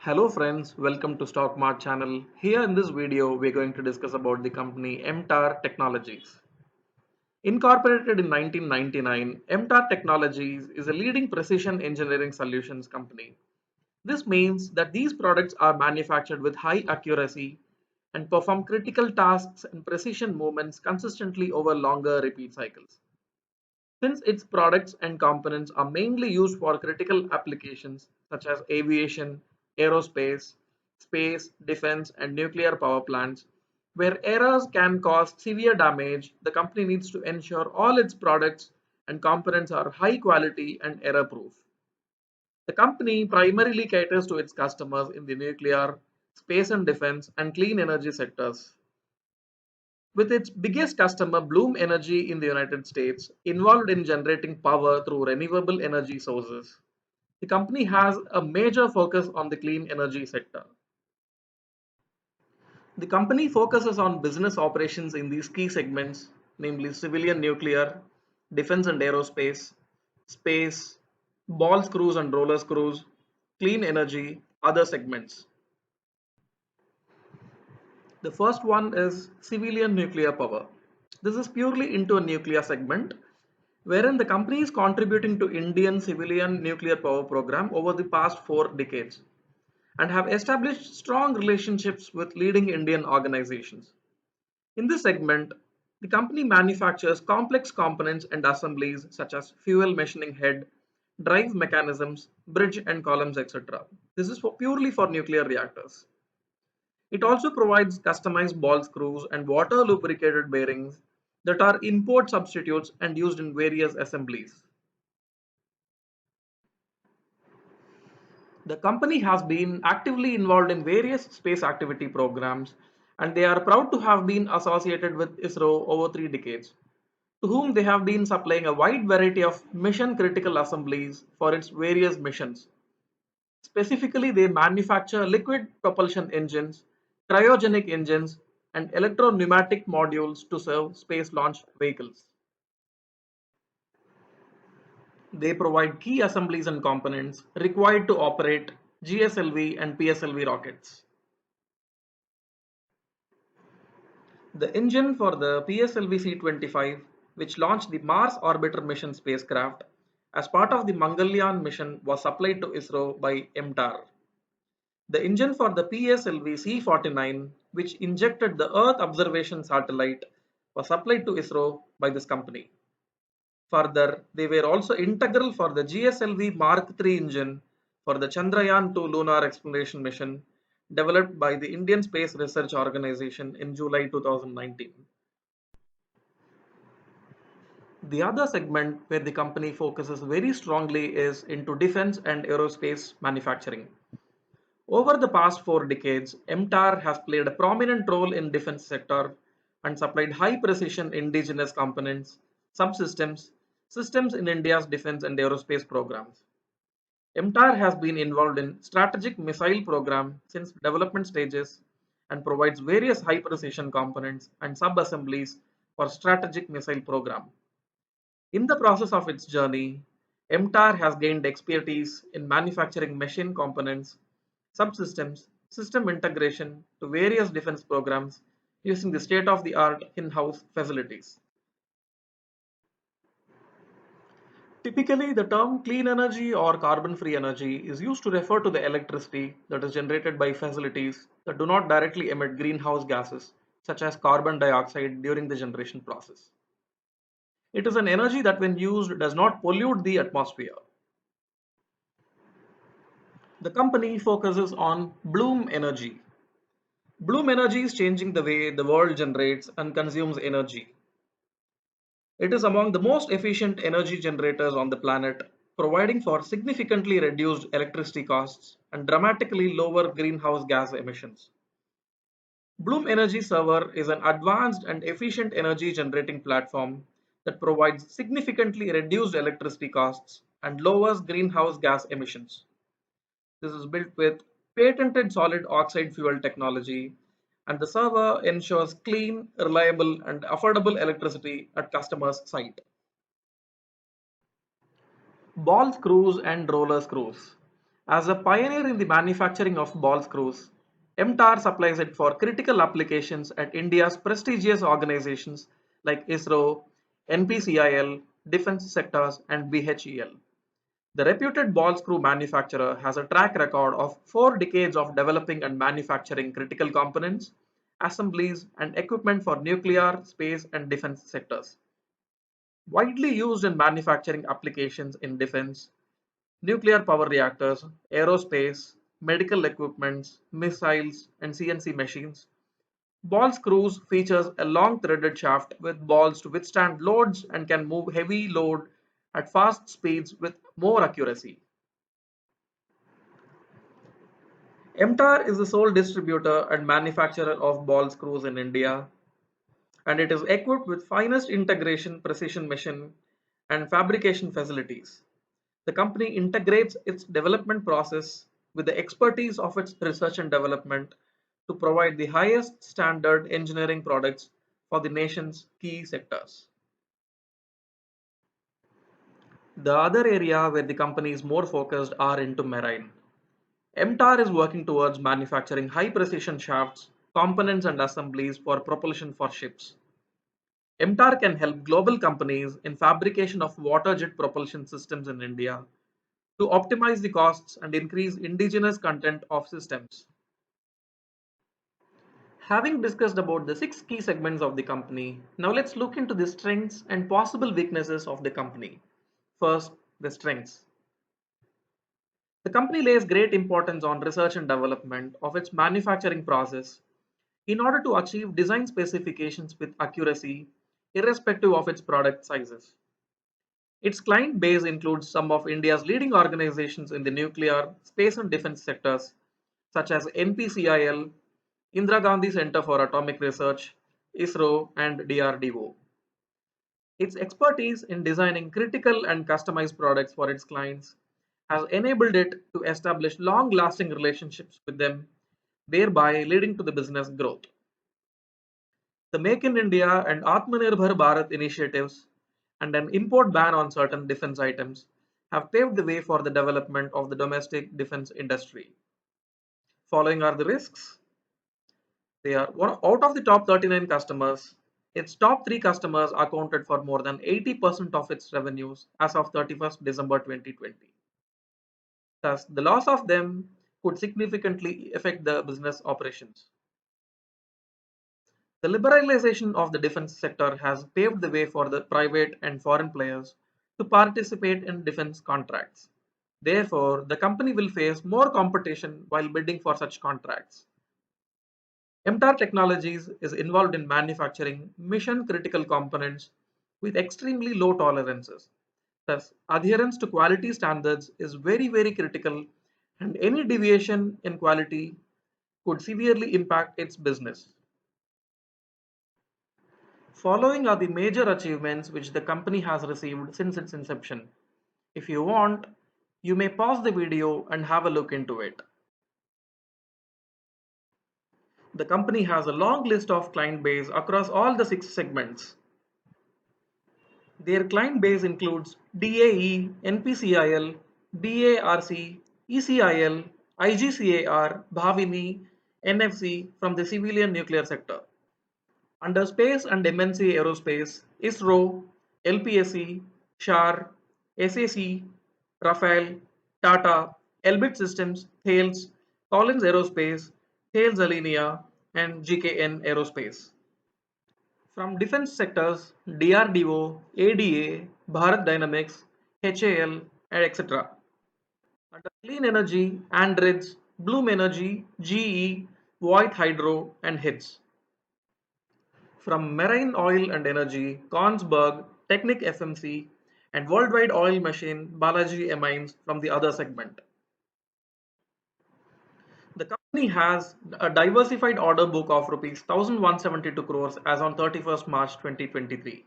Hello friends, welcome to Stock Mart channel. Here in this video, we're going to discuss about the company MTAR Technologies. Incorporated in 1999, MTAR Technologies is a leading precision engineering solutions company. This means that these products are manufactured with high accuracy and perform critical tasks and precision movements consistently over longer repeat cycles. Since its products and components are mainly used for critical applications such as aviation, aerospace, space, defense, and nuclear power plants, where errors can cause severe damage, the company needs to ensure all its products and components are high quality and error proof. The company primarily caters to its customers in the nuclear, space and defense, and clean energy sectors. With its biggest customer, Bloom Energy in the United States, involved in generating power through renewable energy sources, the company has a major focus on the clean energy sector. The company focuses on business operations in these key segments, namely civilian nuclear, defense and aerospace, space, ball screws and roller screws, clean energy, other segments. The first one is civilian nuclear power. This is purely into a nuclear segment, wherein the company is contributing to Indian civilian nuclear power program over the past 4 decades and have established strong relationships with leading Indian organizations. In this segment, the company manufactures complex components and assemblies such as fuel machining head, drive mechanisms, bridge and columns, etc. This is purely for nuclear reactors. It also provides customized ball screws and water lubricated bearings that are import substitutes and used in various assemblies. The company has been actively involved in various space activity programs, and they are proud to have been associated with ISRO over 3 decades, to whom they have been supplying a wide variety of mission critical assemblies for its various missions. Specifically, they manufacture liquid propulsion engines, cryogenic engines, and electro-pneumatic modules to serve space launch vehicles. They provide key assemblies and components required to operate GSLV and PSLV rockets. The engine for the PSLV C-25, which launched the Mars Orbiter mission spacecraft as part of the Mangalyaan mission, was supplied to ISRO by MTAR. The engine for the PSLV C-49, which injected the Earth observation satellite, was supplied to ISRO by this company. Further, they were also integral for the GSLV Mark III engine for the Chandrayaan-2 lunar exploration mission developed by the Indian Space Research Organization in July 2019. The other segment where the company focuses very strongly is into defense and aerospace manufacturing. Over the past 4 decades, MTAR has played a prominent role in defense sector and supplied high precision indigenous components, subsystems, systems in India's defense and aerospace programs. MTAR has been involved in strategic missile program since development stages and provides various high precision components and sub-assemblies for strategic missile program. In the process of its journey, MTAR has gained expertise in manufacturing machine components, subsystems, system integration to various defense programs using the state-of-the-art in-house facilities. Typically, the term clean energy or carbon-free energy is used to refer to the electricity that is generated by facilities that do not directly emit greenhouse gases such as carbon dioxide during the generation process. It is an energy that when used does not pollute the atmosphere. The company focuses on Bloom Energy. Bloom Energy is changing the way the world generates and consumes energy. It is among the most efficient energy generators on the planet, providing for significantly reduced electricity costs and dramatically lower greenhouse gas emissions. Bloom Energy Server is an advanced and efficient energy generating platform that provides significantly reduced electricity costs and lowers greenhouse gas emissions. This is built with patented solid oxide fuel technology, and the server ensures clean, reliable, and affordable electricity at customers' site. Ball screws and roller screws. As a pioneer in the manufacturing of ball screws, MTAR supplies it for critical applications at India's prestigious organizations like ISRO, NPCIL, defense sectors, and BHEL. The reputed ball screw manufacturer has a track record of 4 decades of developing and manufacturing critical components, assemblies, and equipment for nuclear, space, and defense sectors. Widely used in manufacturing applications in defense, nuclear power reactors, aerospace, medical equipments, missiles, and CNC machines. Ball screws features a long threaded shaft with balls to withstand loads and can move heavy load at fast speeds with more accuracy. MTAR is the sole distributor and manufacturer of ball screws in India, and it is equipped with finest integration precision machine and fabrication facilities. The company integrates its development process with the expertise of its research and development to provide the highest standard engineering products for the nation's key sectors. The other area where the company is more focused are into marine. MTAR is working towards manufacturing high precision shafts, components and assemblies for propulsion for ships. MTAR can help global companies in fabrication of water jet propulsion systems in India to optimize the costs and increase indigenous content of systems. Having discussed about the 6 key segments of the company, now let's look into the strengths and possible weaknesses of the company. First, the strengths. The company lays great importance on research and development of its manufacturing process in order to achieve design specifications with accuracy, irrespective of its product sizes. Its client base includes some of India's leading organizations in the nuclear, space and defense sectors, such as NPCIL, Indira Gandhi Center for Atomic Research, ISRO, and DRDO. Its expertise in designing critical and customized products for its clients has enabled it to establish long-lasting relationships with them, thereby leading to the business growth. The Make in India and Atmanirbhar Bharat initiatives and an import ban on certain defense items have paved the way for the development of the domestic defense industry. Following are the risks. They are out of the top 39 customers, its top 3 customers accounted for more than 80% of its revenues as of 31st December 2020. Thus, the loss of them could significantly affect the business operations. The liberalization of the defense sector has paved the way for the private and foreign players to participate in defense contracts. Therefore, the company will face more competition while bidding for such contracts. MTAR Technologies is involved in manufacturing mission critical components with extremely low tolerances. Thus, adherence to quality standards is very critical, and any deviation in quality could severely impact its business. Following are the major achievements which the company has received since its inception. If you want, you may pause the video and have a look into it. The company has a long list of client base across all the 6 segments. Their client base includes DAE, NPCIL, BARC, ECIL, IGCAR, Bhavini, NFC from the civilian nuclear sector. Under Space and MNC Aerospace, ISRO, LPSC, SHAR, SAC, Rafael, Tata, Elbit Systems, Thales, Collins Aerospace, Thales Alenia, and GKN Aerospace. From defense sectors, DRDO, ADA, Bharat Dynamics, HAL, and etc. Under clean energy, Andritz, Bloom Energy, GE, Voith Hydro, and HITS. From marine oil and energy, Kongsberg, Technic FMC, and worldwide oil machine Balaji Amines from the other segment. The company has a diversified order book of rupees 1172 crores as on 31st March 2023.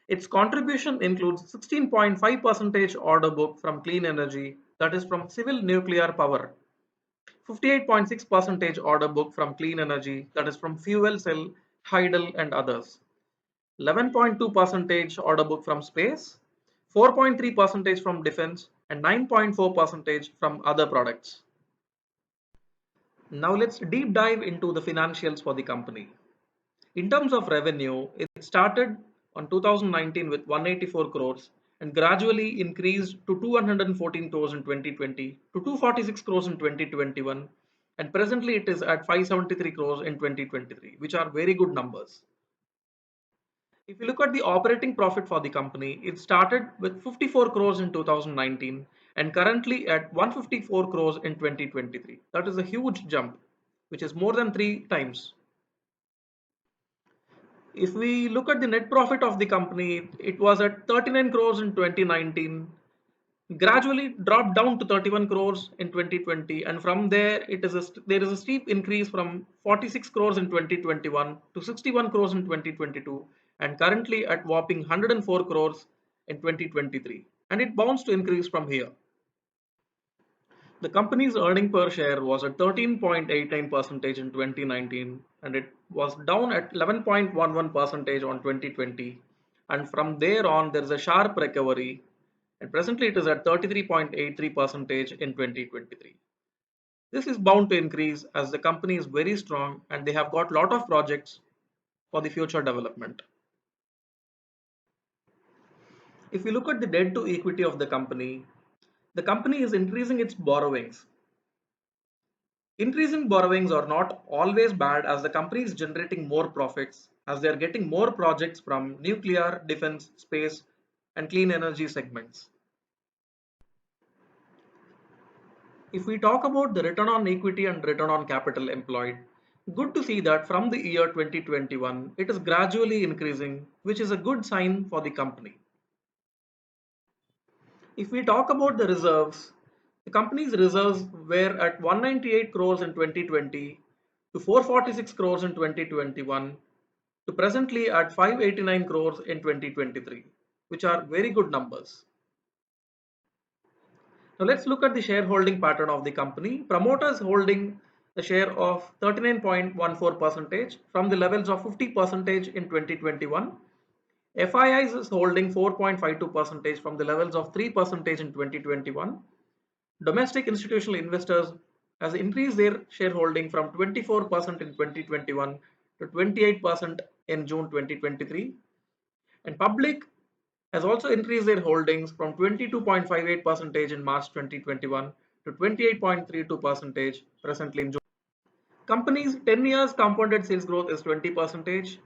Its contribution includes 16.5% order book from clean energy, that is from civil nuclear power, 58.6% order book from clean energy, that is from fuel cell, hydel and others, 11.2% order book from space, 4.3% from defense, and 9.4% from other products. Now let's deep dive into the financials for the company. In terms of revenue, it started on 2019 with 184 crores and gradually increased to 214 crores in 2020 to 246 crores in 2021, and presently it is at 573 crores in 2023, which are very good numbers. If you look at the operating profit for the company, it started with 54 crores in 2019 and currently at 154 crores in 2023. That is a huge jump, which is more than 3 times. If we look at the net profit of the company, it was at 39 crores in 2019, gradually dropped down to 31 crores in 2020, and from there there is a steep increase from 46 crores in 2021 to 61 crores in 2022, and currently at whopping 104 crores in 2023, and it bounds to increase from here. The company's earning per share was at 13.89% in 2019 and it was down at 11.11% on 2020, and from there on there is a sharp recovery and presently it is at 33.83% in 2023. This is bound to increase as the company is very strong and they have got lot of projects for the future development. If you look at the debt to equity of the company is increasing its borrowings. Increasing borrowings are not always bad as the company is generating more profits as they are getting more projects from nuclear, defense, space, and clean energy segments. If we talk about the return on equity and return on capital employed, good to see that from the year 2021 it is gradually increasing, which is a good sign for the company. If we talk about the reserves, the company's reserves were at 198 crores in 2020 to 446 crores in 2021 to presently at 589 crores in 2023, which are very good numbers. Now let's look at the shareholding pattern of the company. Promoters holding the share of 39.14% from the levels of 50% in 2021. FIIs is holding 4.52% from the levels of 3% in 2021. Domestic institutional investors has increased their shareholding from 24% in 2021 to 28% in June 2023. And public has also increased their holdings from 22.58% in March 2021 to 28.32% presently in June. Company's 10 years compounded sales growth is 20%,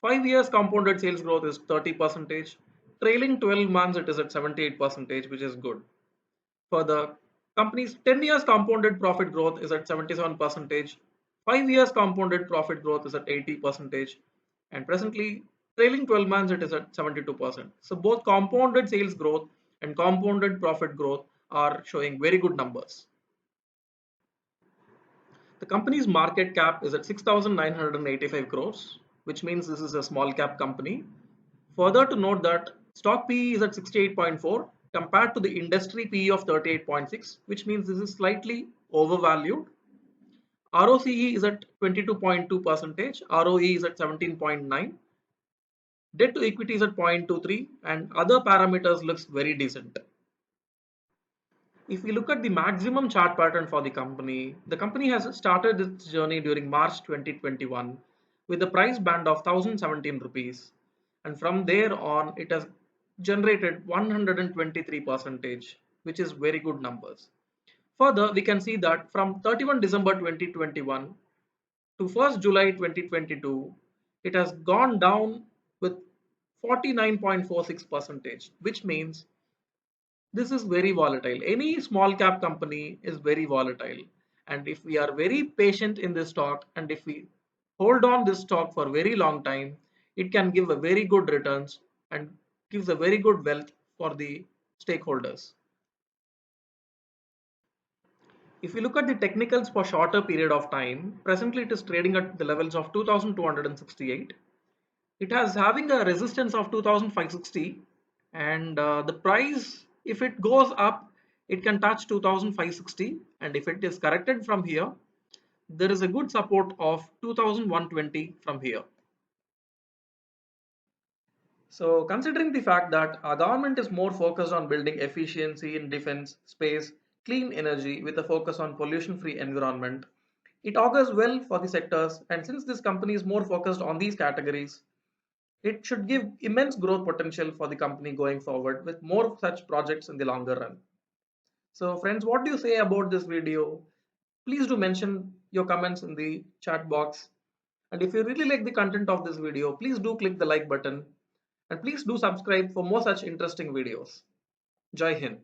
5 years compounded sales growth is 30%, trailing 12 months it is at 78%, which is good. For the company's 10 years compounded profit growth is at 77%, 5 years compounded profit growth is at 80%, and presently trailing 12 months it is at 72%. So both compounded sales growth and compounded profit growth are showing very good numbers. The company's market cap is at 6,985 crores, which means this is a small cap company. Further to note that stock PE is at 68.4 compared to the industry PE of 38.6, which means this is slightly overvalued. ROCE is at 22.2%, ROE is at 17.9, debt to equity is at 0.23, and other parameters looks very decent. If we look at the maximum chart pattern for the company has started its journey during March 2021 with the price band of 1017 rupees, and from there on it has generated 123%, which is very good numbers. Further, we can see that from 31 December 2021 to 1st July 2022, it has gone down with 49.46%, which means this is very volatile. Any small cap company is very volatile. And if we are very patient in this stock and if we hold on this stock for a very long time, it can give a very good returns and gives a very good wealth for the stakeholders. If you look at the technicals for shorter period of time, presently it is trading at the levels of 2268. It has having a resistance of 2560 and the price, if it goes up, it can touch 2560, and if it is corrected from here, there is a good support of 2120 from here. So, considering the fact that our government is more focused on building efficiency in defense, space, clean energy with a focus on pollution free environment, it augurs well for the sectors. And since this company is more focused on these categories, it should give immense growth potential for the company going forward with more such projects in the longer run. So, friends, what do you say about this video? Please do mention your comments in the chat box. And if you really like the content of this video, please do click the like button and please do subscribe for more such interesting videos. Jai Hind.